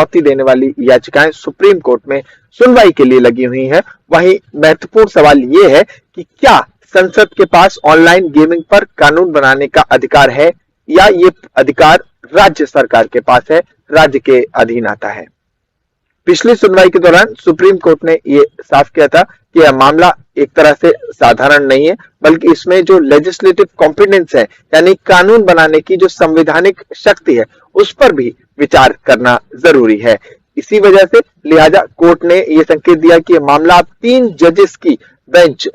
चुनौती देने वाली याचिकाएं सुप्रीम कोर्ट में सुनवाई के लिए लगी हुई हैं। वहीं महत्वपूर्ण सवाल ये है कि क्या संसद के पास ऑनलाइन गेमिंग पर कानून बनाने का अधिकार है या ये अधिकार राज्य सरकार के पास है, राज्य के अधीन आता है। पिछली सुनवाई के दौरान सुप्रीम कोर्ट ने ये साफ किया था कि यह मामला एक तरह से साधारण नहीं है, बल्कि इसमें जो लेजिस्लेटिव कॉम्पिटेंस है, यानी कानून बनाने की जो संवैधानिक शक्ति है, उस पर भी विचार करना जरूरी है। इसी वजह से लिहाजा कोर्ट ने यह संकेत दिया कि यह मामला अब 3 जजेस की बेंच,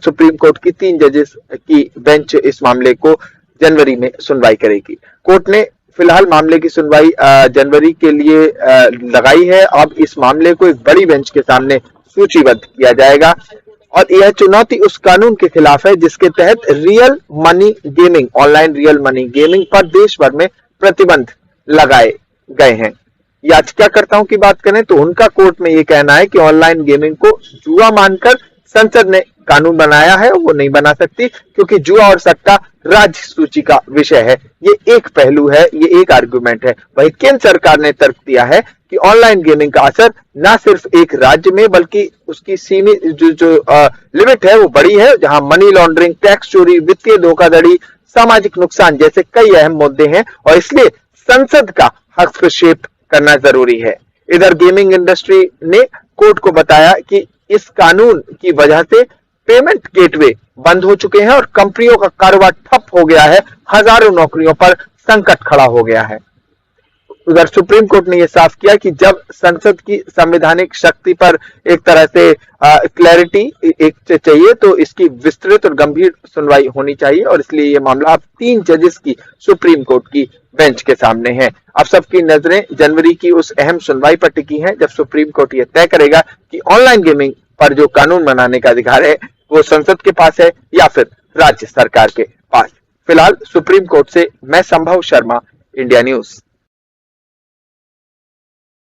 सुप्रीम कोर्ट की 3 जजेस की बेंच इस मामले को जनवरी में सुनवाई करेगी। कोर्ट ने फिलहाल मामले की सुनवाई जनवरी के लिए लगाई है। अब इस मामले को एक बड़ी बेंच के सामने सूचीबद्ध किया जाएगा और यह चुनौती उस कानून के खिलाफ है जिसके तहत real money gaming, online real money gaming पर देश भर में प्रतिबंध लगाए गए हैं। याचिकाकर्ताओं की बात करें तो उनका कोर्ट में यह कहना है कि ऑनलाइन गेमिंग को जुआ मानकर संसद ने कानून बनाया है, वो नहीं बना सकती क्योंकि जुआ और सट्टा राज्य सूची का विषय है। ये एक पहलू है, ये एक आर्गुमेंट है। वहीं केंद्र सरकार ने तर्क दिया है कि ऑनलाइन गेमिंग का असर न सिर्फ एक राज्य में बल्कि उसकी सीमित जो लिमिट है वो बड़ी है, जहां मनी लॉन्ड्रिंग, टैक्स चोरी, वित्तीय धोखाधड़ी, सामाजिक नुकसान जैसे कई अहम मुद्दे हैं और इसलिए संसद का हस्तक्षेप करना जरूरी है। इधर गेमिंग इंडस्ट्री ने कोर्ट को बताया कि इस कानून की वजह से पेमेंट गेटवे बंद हो चुके हैं और कंपनियों का कारोबार ठप हो गया है, हजारों नौकरियों पर संकट खड़ा हो गया है। उधर सुप्रीम कोर्ट ने यह साफ किया कि जब संसद की संवैधानिक शक्ति पर एक तरह से क्लैरिटी एक चाहिए तो इसकी विस्तृत और गंभीर सुनवाई होनी चाहिए और इसलिए यह मामला अब 3 जजेस की सुप्रीम कोर्ट की बेंच के सामने है। अब सबकी नजरें जनवरी की उस अहम सुनवाई पर टिकी हैं जब सुप्रीम कोर्ट यह तय करेगा कि ऑनलाइन गेमिंग पर जो कानून बनाने का अधिकार है वो संसद के पास है या फिर राज्य सरकार के पास। फिलहाल सुप्रीम कोर्ट से मैं संभव शर्मा, इंडिया न्यूज।